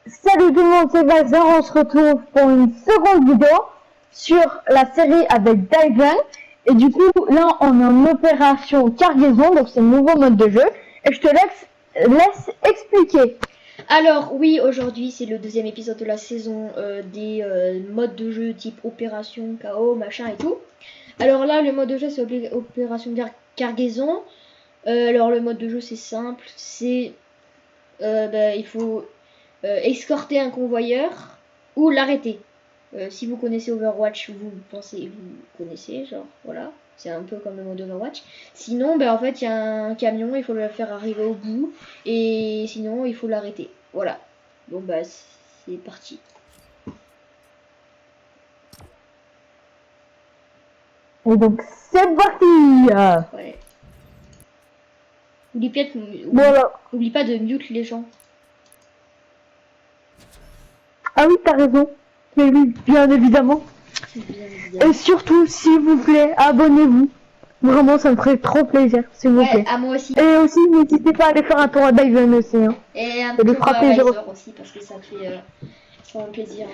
Salut tout le monde, c'est Bazar, on se retrouve pour une seconde vidéo sur la série avec Diven. Et du coup, là, on est en opération cargaison, donc c'est le nouveau mode de jeu. Et je te laisse expliquer. Alors oui, aujourd'hui c'est le deuxième épisode de la saison des modes de jeu type opération, KO, machin et tout. Alors là, le mode de jeu c'est opération cargaison. Alors le mode de jeu c'est simple, c'est il faut escorter un convoyeur ou l'arrêter. Si vous connaissez Overwatch, vous connaissez, genre voilà, c'est un peu comme le mode Overwatch. Sinon, en fait, il y a un camion, il faut le faire arriver au bout, et sinon, il faut l'arrêter. Voilà. Bon, c'est parti. Et donc, c'est parti. Ouais. Oublie pas de mute les gens. Ah oui, t'as raison. Mais oui, bien évidemment. Et surtout, s'il vous plaît, abonnez-vous. Vraiment, ça me ferait trop plaisir, s'il vous plaît. À moi aussi. Et aussi, n'hésitez pas à aller faire un tour à Diven aussi. Hein. Et un tour à Razor aussi, parce que ça fait vraiment plaisir.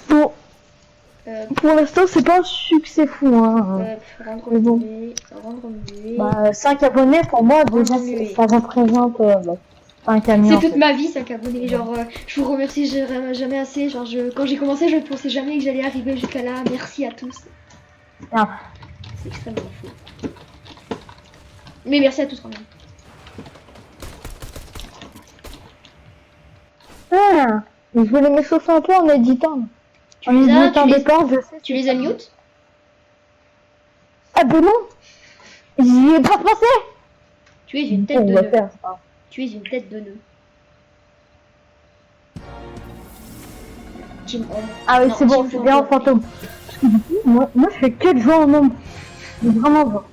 Bon, pour l'instant, c'est pas un succès fou. Hein. Bon. 5 abonnés, pour moi, déjà, ça représente... c'est toute ma vie 5 abonnés, genre je vous remercie jamais assez, genre quand j'ai commencé je ne pensais jamais que j'allais arriver jusqu'à là, merci à tous. C'est extrêmement fou. Mais merci à tous quand même. Je voulais me chauffer un peu en éditant. Tu les as mute? Ah ben non, j'y ai pas pensé. Tu es une tête de nœud. Tu es une tête de nœud. Ah oui, c'est bon, c'est bien en fantôme. Parce que du coup, moi je fais que de jouer en nombre. Mais vraiment genre.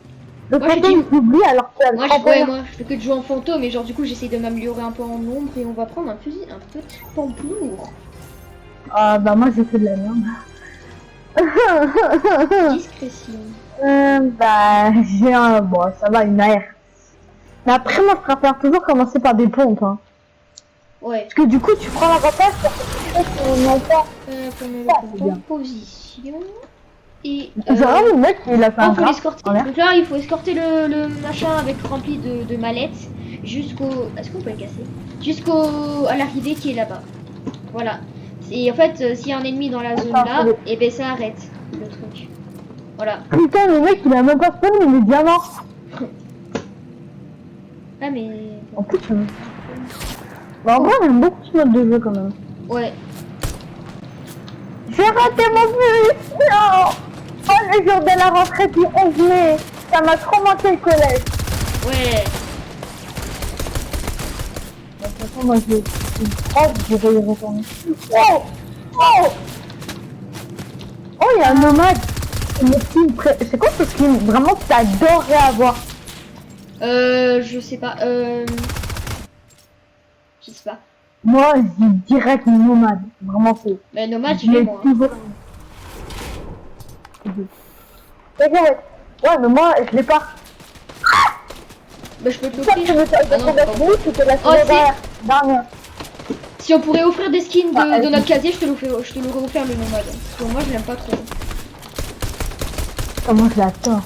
Le fantôme j'oublie alors qu'il y a le moi je fais que de jouer en fantôme et genre du coup j'essaie de m'améliorer un peu en nombre et on va prendre un petit pamplemousse. Ah bah moi j'ai fait de la merde. Discrétion. J'ai un... Bon, ça va, une AR. Mais après moi je préfère toujours commencer par des pompes. Hein. Ouais. Parce que du coup tu prends l'avantage parce que non pas. En position. Et genre le mec il a fait un graphe. Donc là il faut escorter le machin avec rempli de mallettes jusqu'au... Est-ce qu'on peut le casser? À l'arrivée qui est là-bas. Voilà. Et en fait s'il y a un ennemi dans la zone là, et ben ça arrête le truc. Voilà. Putain le mec il a même pas spawn, il est bien mort. Ah mais... En plus en vrai j'aime beaucoup ce mode de jeu quand même. Ouais. J'ai raté mon bus. Non. Oh le jour de la rentrée du 11 mai. Ça m'a trop manqué le collège. Ouais. De toute façon moi j'ai une prof, je vais y retourner. Oh il y a un nomade. C'est quoi ce skin vraiment que t'adorerais avoir? Je sais pas. Je sais pas. Moi, je dis direct nomade. Vraiment, c'est... Mais nomade, je l'ai moi. Ouais, mais moi, je l'ai pas. Bah, je peux te l'offrir. Si on pourrait offrir des skins de notre casier, je te l'aurais offert le nomade. Parce que moi, je l'aime pas trop. Comment je l'attends?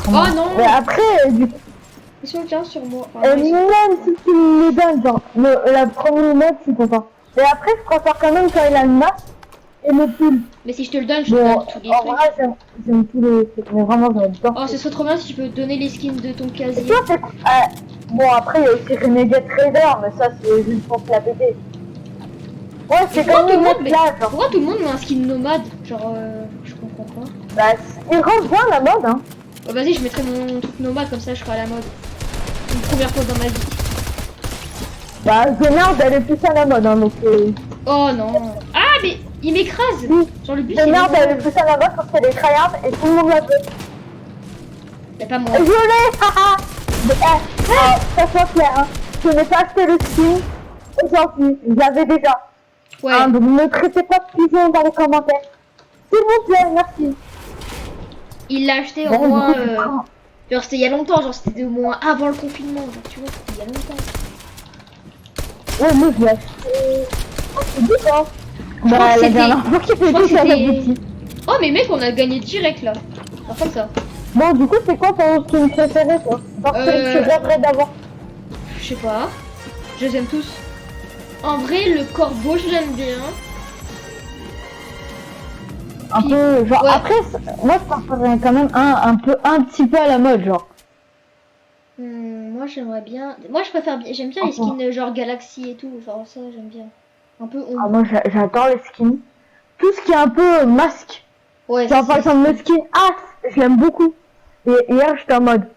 Oh non! Mais après, du coup... Ils sont bien sur moi. Même si tu me les donnes, genre, la première note, je suis content. Et après, je préfère quand même quand il a une masque et le pull. Mais si je te le donne, je te donne tous les trucs. En vrai, j'aime tous les trucs, mais vraiment, j'adore. Oh, ce serait trop bien si tu peux donner les skins de ton casier. Et toi, c'est... bon, après, il y a aussi Renegade Trader, mais ça, c'est juste pour se la péter. Ouais, c'est comme le mode là, genre. Pourquoi tout le monde met un skin nomade? Genre, je comprends pas. Bah, il range bien la mode, hein. Bah, vas-y, je mettrai mon truc nomade, comme ça, je serai à la mode. Une première fois dans ma vie. Bah, Zenard, elle est plus à la mode, hein, donc... Oh non. Ah, mais il m'écrase. Genre, le but, Zenard, elle est plus à la mode parce qu'elle est tryhard et tout le monde la veut. Mais pas moi. Je l'ai, haha. Ça soit clair, hein. Je n'ai pas acheté le skin aujourd'hui, j'avais déjà. Ouais. Hein, donc ne traitez pas de pigeon dans les commentaires. S'il vous plaît, merci. Il l'a acheté au moins Genre c'était il y a longtemps, genre c'était au moins avant le confinement, genre tu vois, c'était il y a longtemps. Ouais, moi je l'ai acheté. Oh, c'est bien, hein. Je crois Bah, que la c'était- dernière fois qu'il je crois fait que tout ça, la c'était- boutique. Oh mais mec, on a gagné direct là. Alors comme ça. Bon, du coup, c'est quoi ton skin préféré, toi? Genre, celui que tu rêverais d'avoir. Je sais pas. Je les aime tous. En vrai, le corbeau, je l'aime bien. Un Puis- peu, genre, ouais. après, moi, je préférerais quand même un petit peu à la mode, genre. Moi j'aimerais bien. Moi je préfère bien. J'aime bien les skins genre Galaxy et tout. Enfin ça j'aime bien. Un peu Ah, ombre. moi, j'adore les skins. Tout ce qui est un peu masque. Ouais, Genre, par c'est- exemple, le skin As, je l'aime beaucoup. Et hier, j'étais en mode.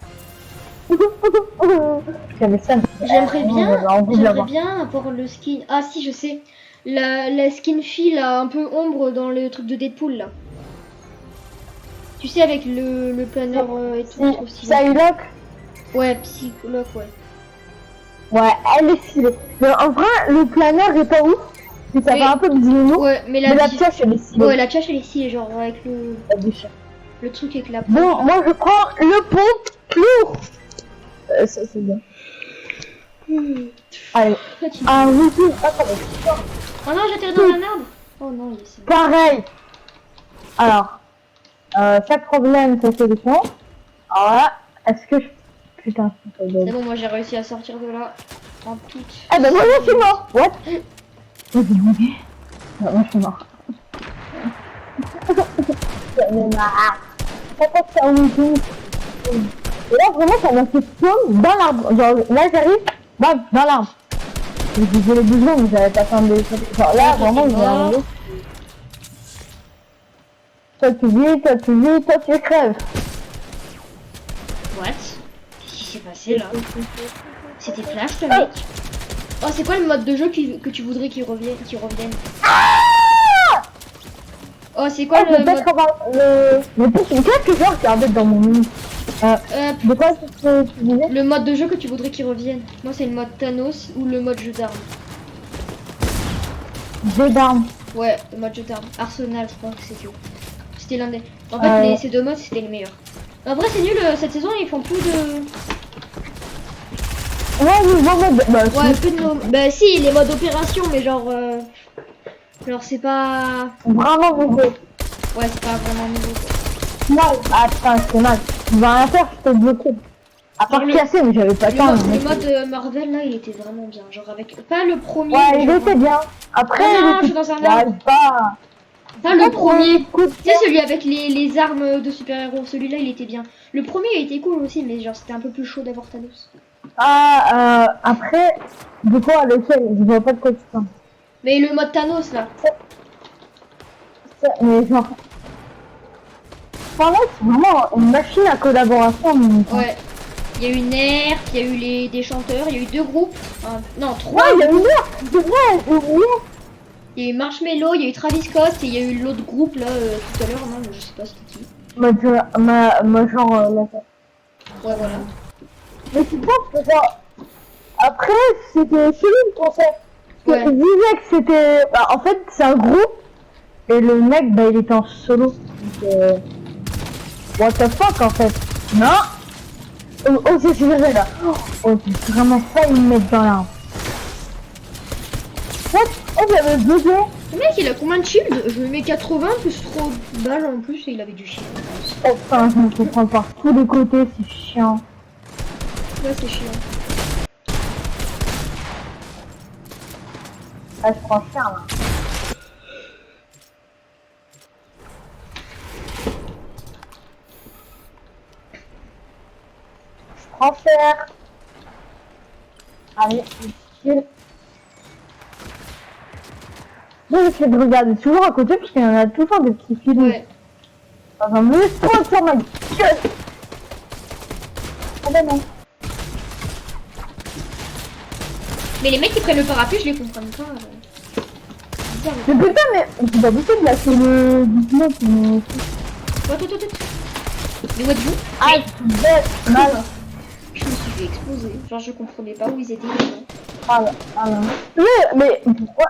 J'avais ça. J'aimerais J'avais envie de l'avoir. bien avoir le skin. Ah si, je sais. La skin fille là, un peu ombre dans le truc de Deadpool là. Tu sais, avec le planeur et tout, trop stylé. Psylocke, Ouais, psychologue, ouais. ouais, elle est stylée. Mais en vrai, le planeur est pas ouf. Mais ça Mais- fait un peu bizarre. Ouais, mais Mais la la pioche, elle est stylée. Ouais, la tchatch elle est stylée, genre avec La biche. le truc avec la Bon, poche. moi, je prends le pompe lourd. Ça, c'est bien. Allez. Fatigué. Ah oui, oui. Attendez. Oh non, j'ai atterri dans la merde. Oh non, il est Pareil. Alors, chaque problème, sa solution. Alors là, est-ce que je... Putain, c'est C'est bon, moi j'ai réussi à sortir de là. En toute. Ah bah moi je suis mort. What? Moi j'ai bugué. Non, moi je suis mort. J'en ai marre. Pourquoi que ça ouvre? Et là vraiment ça m'a fait spawn dans l'arbre. Genre là j'arrive, bam, dans l'arbre. J'ai bougé les bougons mais j'avais pas fait de... Genre là vraiment il est arrivé. Toi tu vis, toi tu vis, toi tu crèves. What? Qu'est-ce qui s'est passé là? C'était Flash, le mec. Oh, c'est quoi le mode de jeu que tu voudrais qu'il revienne? Oh, c'est quoi Ouais, le peut-être mode... qu'on va le... Mais qu'est-ce que j'ai regardé dans mon mini? De quoi tu disais? Le mode de jeu que tu voudrais qu'il revienne? Moi, c'est le mode Thanos ou le mode jeu d'armes. Jeu d'armes. Ouais, le mode jeu d'armes. Arsenal, je crois que c'est tout. C'était l'un des... En fait, ces deux modes, c'était les meilleurs. En vrai, c'est nul, cette saison, ils font plus de... Ouais, nouveau mode. Bah, Ouais, plus de modes. Bah si, les modes opération, mais genre... Genre, c'est pas... vraiment nouveau. Ouais, c'est pas vraiment nouveau, quoi. Mal. Ah putain, c'est mal. Tu vas rien faire, je t'ai bloqué. À part Le- casser, mais j'avais pas le temps. Le mode Marvel, là, il était vraiment bien. Genre, avec... Pas le premier, Ouais, mais il genre- était bien. Après, Ah non, il je suis était... dans un J'arrive pas. Pas le premier. Coup de Tu sais, celui avec les armes de super-héros, celui-là il était bien. Le premier il était cool aussi, mais genre c'était un peu plus chaud d'avoir Thanos. Après, du coup, lequel? Je vois pas de quoi tu parles. Mais le mode Thanos là, Mais genre... Enfin, là, c'est vraiment une machine à collaboration. Mais... ouais. Il y a eu Nerf, il y a eu des chanteurs, il y a eu deux groupes. Non, trois. Ouais, il y a une heure. C'est vrai, j'ai oublié. Il y a eu Marshmello, il y a eu Travis Scott et il y a eu l'autre groupe là tout à l'heure, non, mais je sais pas c'était qui. Ma genre... là, Ouais, voilà. mais tu penses que genre... Après, c'était celui le concept. Ouais. Il disait que c'était... Bah, en fait, c'est un groupe. Et le mec, bah, il était en solo. Donc, what the fuck, en fait. Non. Oh, c'est vrai, là. Oh, j'ai vraiment failli me mettre dans l'arbre. What? Oh, j'avais bugué. Le mec il a combien de shield? Je lui mets 80 plus 3 balles en plus et il avait du shield. Oh, putain, je me fais prendre par tous les côtés, c'est chiant. Ouais, c'est chiant. Ah, je prends cher, là. Je prends cher. Allez, chill. Moi, j'essaie de regarder toujours à côté parce qu'il y en a toujours des petits films. Ouais. Par exemple, laisse-moi sur ma gueule. Ah ben non. Mais les mecs qui prennent le parapluie, je les comprends pas. C'est bizarre, Mais putain, mais c'est pas possible là, c'est le 19. Mais... Attends. Mais what you? Ah, c'est bête, mal. Je me suis fait exploser. Genre, je comprenais pas où ils étaient. Ah là. Mais pourquoi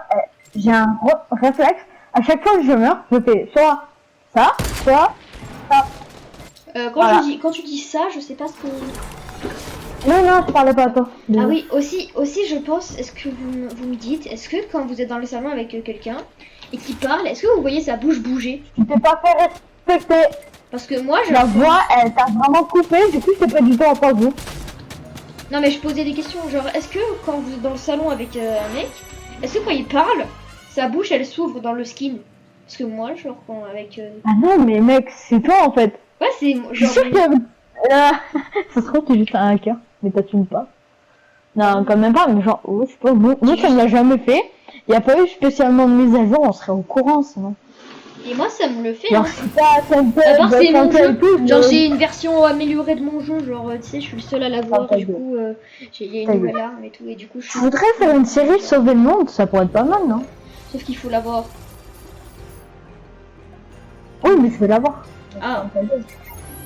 j'ai un réflexe. À chaque fois que je meurs, je fais soit ça, soit ça. Voilà. Quand tu dis ça, je sais pas ce que... Non, non, je parlais pas à toi. Ah oui, aussi je pense, est-ce que vous me dites, est-ce que quand vous êtes dans le salon avec quelqu'un et qu'il parle, est-ce que vous voyez sa bouche bouger? Tu t'es pas fait respecter. Parce que moi, je... La voix, elle t'a vraiment coupé, du coup, je t'ai pas du tout entendu. Non mais je posais des questions, genre, est-ce que quand vous êtes dans le salon avec un mec, est-ce que quand il parle, sa bouche, elle s'ouvre dans le skin? Parce que moi, genre, quand avec... Ah non, mais mec, c'est toi, en fait. Ouais, c'est Je suis genre... sûr que... ça se trouve, t'es juste un hacker, mais t'assumes pas. Non, quand même pas, mais genre, oh, je sais pas, moi ça me l'a jamais fait. Y a pas eu spécialement de mise à jour, on serait au courant, sinon. Et moi, ça me le fait, Genre, hein. si t'as À part c'est mon jeu, genre j'ai j'ai une version améliorée de mon jeu, genre tu sais je suis le seul à l'avoir, Ah, du coup il y a une Ta nouvelle gueule. arme et tout, et du coup je Je suis... voudrais faire une série sauver le monde, ça pourrait être pas mal, non? Sauf qu'il faut l'avoir. Oui, mais je vais l'avoir. Ah,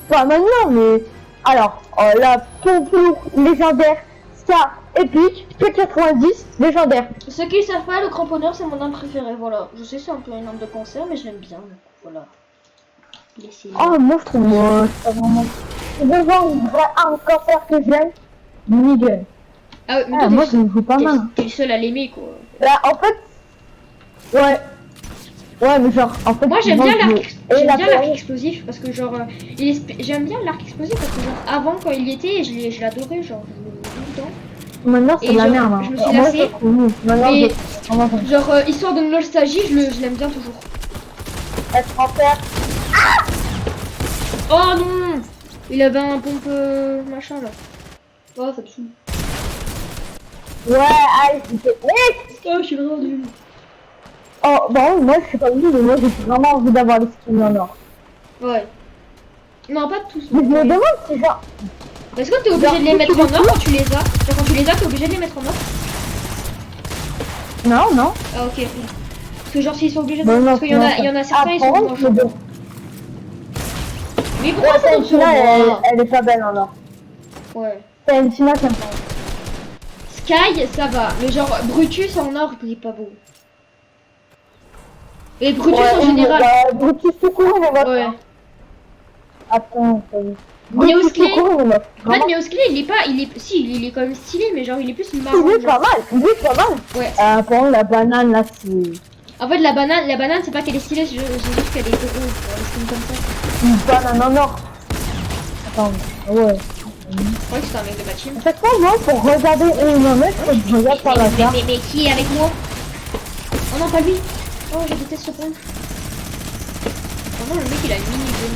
Pas maintenant, mais... Alors, la pompon légendaire, Scar épique, P90 légendaire. ceux qui savent pas, le cramponneur c'est mon arme préférée, voilà. Je sais c'est un peu une arme de cancer, mais je l'aime bien, donc voilà. Laissez-le. Oh, moi je trouve c'est pas vraiment... Je veux voir une vraie arme cancer que j'aime, minigun. Ah ouais, mais Ah, toi, moi je me joue pas mal. t'es le seul à l'aimer quoi. Là, en fait... Ouais. Ouais, mais genre, en fait... Moi j'aime souvent, bien je- l'arc, Et j'aime la bien l'arc période- explosif parce que genre j'aime bien l'arc explosif parce que genre avant quand il y était je l'adorais, genre je le tout le temps. Maintenant c'est Et de la genre, merde. Hein. je me suis Moi, lassée. je trouve nul. Maintenant, Mais- je- vraiment, j'aime. Genre histoire de nostalgie, je l'aime bien toujours. Être en terre. Oh non, il avait un pompe machin là. Oh ça me saoule. Ouais, allez, c'était... Mec. Oh je suis vraiment nulle. Oh, bah oui, moi je sais pas où, mais moi j'ai vraiment envie d'avoir les skins en or. Ouais. Non pas tous. Mais je me demande si genre... Est-ce que t'es obligé de les mettre en or quand tu les as? Genre quand tu les as t'es obligé de les mettre en or? Non, non. Ah ok. Parce que genre s'ils sont obligés de... Bah, non, Parce qu'il y en a certains ils sont contre, en je me demande- Mais pourquoi ça tombe sur Valentina, moi? elle est pas belle en or. Ouais. Valentina, t'aimes pas. Sky ça va, mais genre Brutus en or il est pas beau. Et Brutus en général. Brutus tout court, on va Ouais. Attends, Neosclé. tout court, on va En fait Neosclé il est pas, si il est quand même stylé mais genre il est plus marrant. Il est pas genre. mal, il est pas mal. Ouais. Par contre, la banane là, c'est En fait la banane c'est pas qu'elle est stylée, j'ai juste qu'elle est grosse, elle est comme ça. une banane en or. Attends, ouais. Je croyais que c'était un mec de ma team. À chaque fois, moi, pour regarder où il en est, je regarde par la carte. Mais qui est avec moi? Oh non, pas lui. Oh, je déteste ce point. Vraiment, le mec, il a une mini-gun.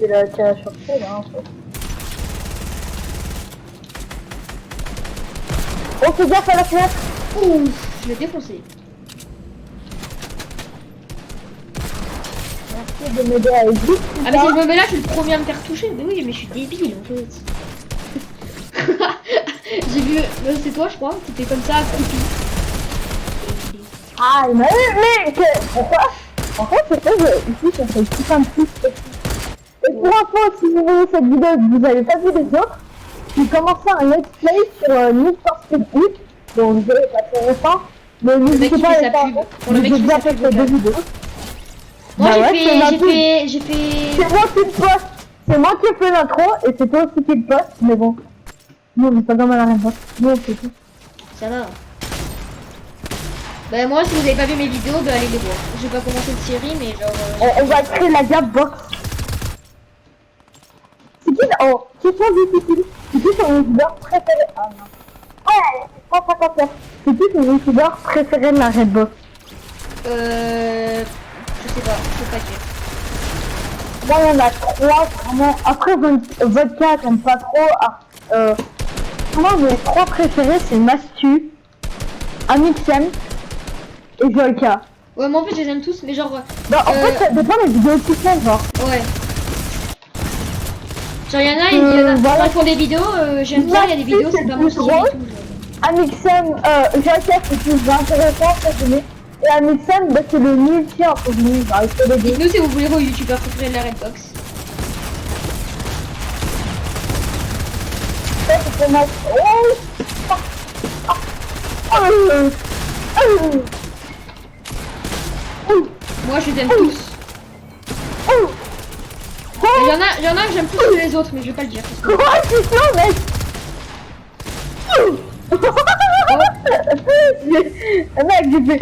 Il a tiré sur pied, là, en fait. Oh, fais gaffe à la fenêtre. Ouh, je l'ai défoncé. Merci de m'aider à éviter. Ah, mais si je me mets là, je suis le premier à me faire toucher. Mais oui, mais je suis débile en fait. J'ai vu. C'est toi, je crois, qui était comme ça, accroupi. Ah, il m'a eu, mec. Pourquoi? En fait, c'est que ici, ça fait tout un petit. Et pour info, si vous voyez cette vidéo et que vous n'avez pas vu les autres, j'ai commencé un let's play sur Need for Speed Heat. Donc, je vais pas très récent. Mais Le mec n'hésitez qui pas à fait aller sa voir. pub. Pour le mec J'ai qui déjà fait sa fait pub. ces deux vidéos. Moi, Bah ouais, c'est ma pub. j'ai fait. C'est moi qui le poste. C'est moi qui ai fait l'intro et c'est toi aussi qui le poste. Mais bon. Non, mais pas dans ma réponse. Non, c'est tout. Ça va. Bah, moi, si vous avez pas vu mes vidéos, bah, allez les voir. J'ai pas commencé de série, mais genre. On va créer la gap box. C'est qui oh, question difficile. C'est qui ton youtubeur préféré? Ah non. Ouais, c'est 159. C'est qui ton youtubeur préféré de la Redbox? Je sais pas, je peux pas dire. Moi, il y en a 3 vraiment. Après, Vodka, j'aime pas trop. Ah, moi, mes 3 préférés, c'est Mastu, Amixem et Vodka. Ouais, moi en fait, je les aime tous, mais genre. Bah, en fait, ça dépend des vidéos qu'ils font, genre. Ouais. Genre, il y en a, voilà. quand ils font des vidéos, j'aime bien, il y a des vidéos, c'est pas mon style et tout. genre. Amixem, Vodka, c'est plus intéressant, entre guillemets. Et Amixem, bah, c'est le multi, entre guillemets, genre, il fait les deux. Dites-nous si vous voulez vos youtubeurs préférés de la Redbox. Ça, c'est pour moi. Moi, je les aime tous. Y'en a que j'aime plus que les autres, mais je vais pas le dire. Parce que... Oh, c'est ça, mec. Mec, j'ai fait...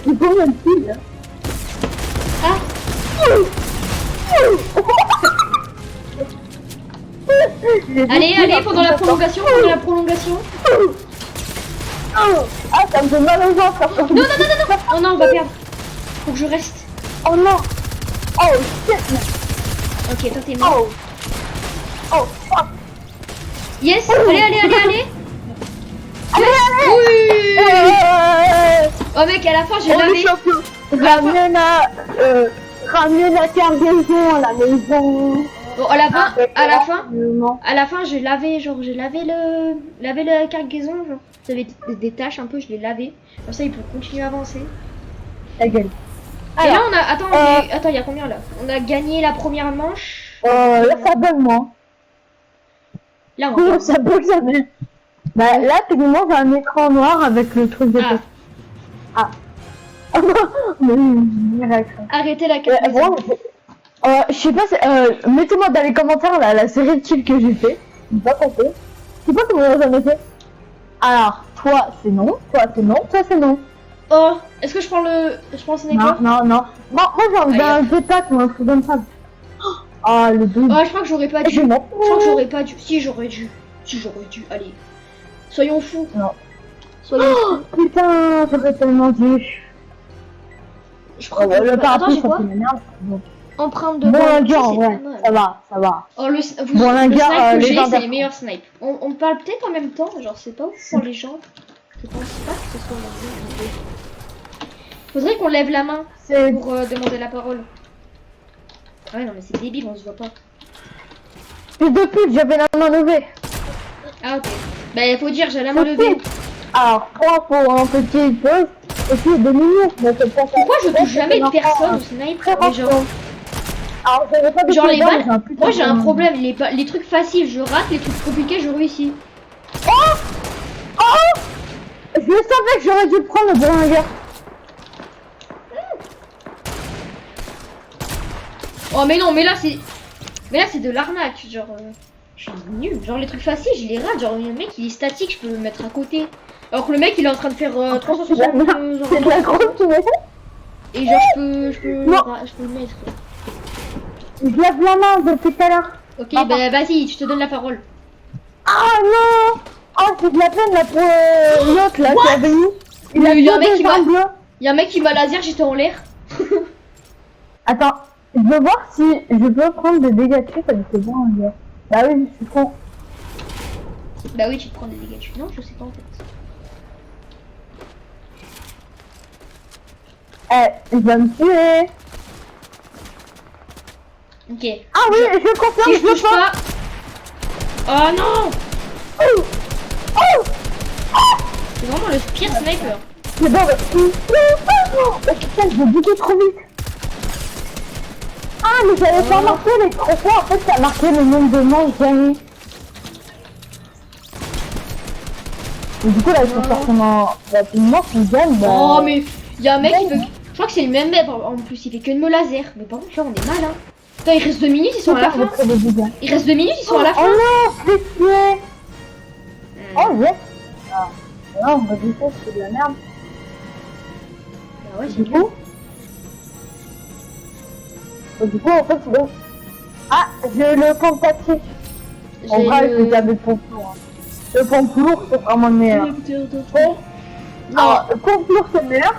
Il faut me tuer. Ah. Allez, pendant la prolongation, Ah, ça me fait mal au ventre. Non, oh non, on va perdre. Faut que je reste. Oh non. Oh shit. Ok, toi t'es mort. Oh fuck. Yes, allez. Oui. Oh mec, à la fin j'ai lavé. Ramener la cargaison à la maison. Bon, à la fin j'ai lavé la cargaison, genre. Ça avait des taches un peu, je l'ai lavé. Comme ça il peut continuer à avancer. Ta gueule. Et là on a, attends, il y a combien là? On a gagné la première manche. Là ça bug moi. Là on ça bug ça bug. Bah là techniquement j'ai un écran noir avec le truc de tête. Ah. Arrêtez la cargaison. Je sais pas, mettez-moi dans les commentaires la série de kills que j'ai fait. J'ai pas compris. Je sais pas comment j'en ai fait. Alors, toi c'est non, toi c'est non. Oh, est-ce que je prends le sniper? Non. Bon, moi j'ai enlevé un jetpack, moi je vous donne ça. Oh, le double. Oh, je crois que j'aurais pas dû. Je crois que j'aurais pas dû. Si, j'aurais dû. Allez. Soyons fous. Non. Putain, j'aurais tellement dû. Je crois que le parapluie, ça quoi fait une merde. Empreinte de bon, ouais, ça va. Oh, le snipe que j'ai, c'est les meilleurs snipes. On parle peut-être en même temps, genre c'est pas ouf pour les gens. Je pense pas que ce soit la même. Faudrait qu'on lève la main pour demander la parole. Ah ouais, non mais c'est débile, on se voit pas. Plus de pute, j'avais la main levée. Ah ok. Bah faut dire, j'ai la main levée. Alors, pour un petit pause, et puis 2 minutes. Pourquoi je touche jamais de personne au snipe? Alors, j'avais pas de genre les balles, moi j'ai un problème, les trucs faciles je rate, les trucs compliqués je réussis. Oh je savais que j'aurais dû prendre le bon gars. Oh mais non, mais là c'est de l'arnaque, genre je suis nul, genre les trucs faciles je les rate, genre le mec il est statique, je peux le mettre à côté. Alors que le mec il est en train de faire 360 c'est de la grosse tu vois. Et genre je peux le mettre. Je lève la main depuis tout à l'heure. Ok, bah vas-y, je te donne la parole. Ah non. Oh c'est de la peine là pour l'autre là qui avait eu. Il y a un mec qui m'a laser, j'étais en l'air. Attends, je veux voir si je peux prendre des dégâts dessus parce que c'est bon un gars. Bah oui, je suis con. Bah oui, tu te prends des dégâts dessus. Non, je sais pas en fait. Il va me tuer. Ok. Ah oui, je confirme, si je touche pas. Oh non. C'est vraiment le pire sniper. C'est bon, putain, je vais beaucoup trop vite. Ah, mais j'avais pas marqué les trophées, en fait, ça a marqué le nombre de manches gagnés. Et du coup, là, il faut forcément rapidement qu'on gagne. Bah... Oh, mais il y a un mec qui veut. Je crois que c'est le même mec en plus, il fait que de me laser. Mais par contre, là, on est mal, hein. Putain, il reste 2 minutes, ils sont à la fin. Il reste 2 minutes, ils sont à la fin. Oh non, je l'ai tué. Oh, yes. Ah, non, on va dire ça, c'est de la merde. Bah ouais, c'est bon. Du coup, en fait, c'est bon. Ah, j'ai le pompe tactique. En vrai, je vais garder le pompe lourd. Le pompe lourd, c'est vraiment le meilleur. Bon. Alors, le pompe lourd, c'est le meilleur.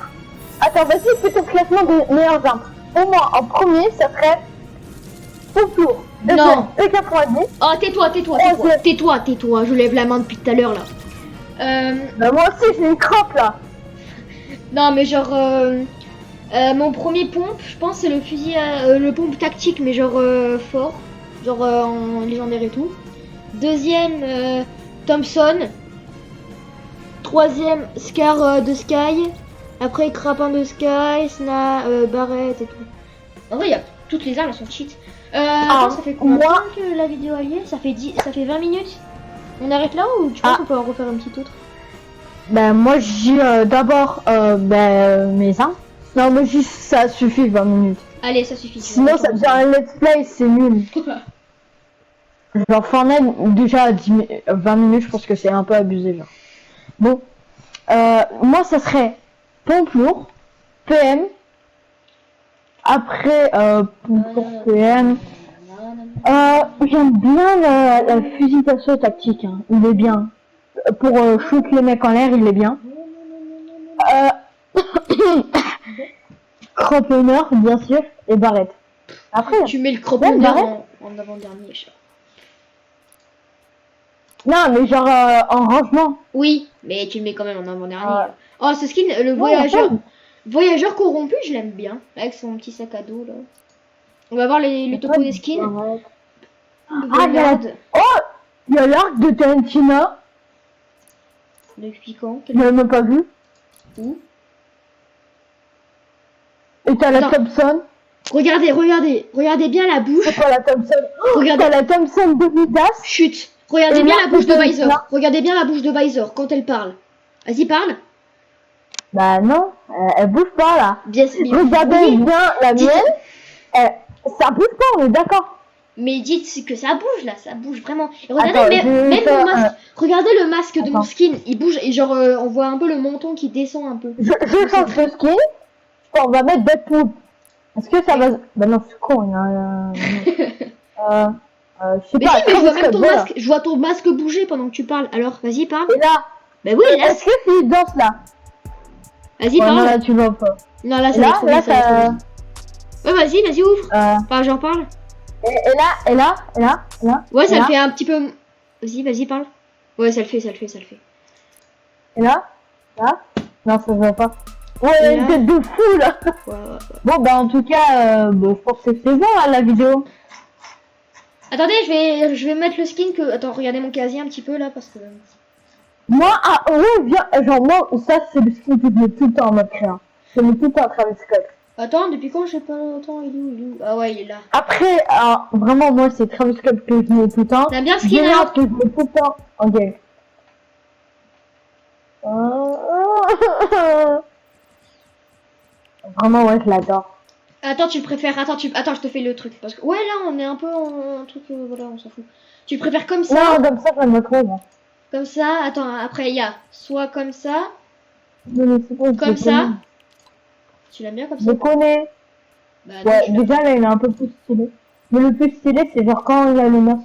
Attends, vas-y, fais ton classement des meilleures armes. Pour moi, en premier, ça serait pompe lourd. Non. E90. Oh, tais-toi. Je lève la main depuis tout à l'heure, là. Bah, moi aussi, j'ai une crampe, là. Non, mais genre... mon premier pompe, je pense, c'est le fusil le pompe tactique, mais genre fort. Genre en légendaire et tout. Deuxième, Thompson. Troisième, Scar de Sky. Après, Crapin de Sky, Barrette et tout. En vrai, il y a toutes les armes, elles sont cheat. Attends, ça fait combien de temps que la vidéo a lieu? Ça fait 20 minutes. On arrête là ou tu penses qu'on peut en refaire un petit autre? Ben moi je dis d'abord mes armes. Non mais juste ça suffit 20 minutes. Allez, ça suffit. Sinon ça devient un let's play, c'est nul. Genre Fortnite déjà à 20 minutes, je pense que c'est un peu abusé genre. Bon, moi ça serait pompe lourd, PM. Après pour PM, j'aime bien la fusil d'assaut tactique, hein. Il est bien. Pour shoot les mecs en l'air, il est bien. Cramponneur, bien sûr, et barrette. Après, tu mets le cramponneur en avant-dernier. Non, mais genre en rangement. Oui, mais tu le mets quand même en avant-dernier. Oh, ce skin, le voyageur. Voyageur corrompu, je l'aime bien. Avec son petit sac à dos là. On va voir le topo des skins. Regarde. Oh, il y a l'arc de Tarantina. Depuis quand? Je l'ai même pas vu. Où? Et t'as la Thompson. Regardez bien la bouche. C'est pas la Thompson. Regardez t'as la Thompson de Midas. Chut. Regardez bien la bouche de Visor. Regardez bien la bouche de Visor quand elle parle. Vas-y, parle. Bah non, elle bouge pas là. Bien, regardez bien la mienne. Ça bouge pas, on est d'accord. Mais dites que ça bouge là, ça bouge vraiment. Et regardez même mon masque. Regardez le masque de mon skin, il bouge et genre on voit un peu le menton qui descend un peu. Je change de skin. On va mettre Deadpool. Est-ce que ça va... Bah non, c'est con, je sais pas. Mais si, mais je vois même ton masque. Je vois ton masque bouger pendant que tu parles. Alors, vas-y, parle. Et là. Bah oui, là. Est-ce que Philippe danse là? Vas-y, parle. Non, là, tu vois pas. Non, là, ça va trop vite, Ouais, vas-y, ouvre. Enfin, j'en parle. Et là. Ouais, ça le fait un petit peu... Vas-y, parle. Ouais, ça le fait. Et là. Non, ça se voit pas. Ouais, une tête de fou là. Ouais. Bon, bah en tout cas, je pense que c'est bon hein, la vidéo. Attendez, je vais mettre le skin que... Attends, regardez mon casier un petit peu là, parce que... Moi, genre moi, ça c'est le skin que je mets tout le temps en mode créa. Je mets tout le temps à Travis Scott. Attends, depuis quand je sais pas longtemps, il est où? Ah ouais, il est là. Après, vraiment, moi c'est Travis Scott que je mets tout le temps. T'aimes bien le skin hein? Que je mets tout le temps en game. Vraiment, ouais, je l'adore. Attends, tu préfères... Attends, je te fais le truc. Parce que... Ouais, là, on est un peu en truc... voilà, on s'en fout. Tu préfères comme ça? Non, comme ça, ça me trouve. Comme ça, attends, après, il y a soit comme ça... Comme ça. Tu l'aimes bien comme ça? Je connais. Bah, ouais, déjà, là, il est un peu plus stylé. Mais le plus stylé, c'est genre quand il a le masque.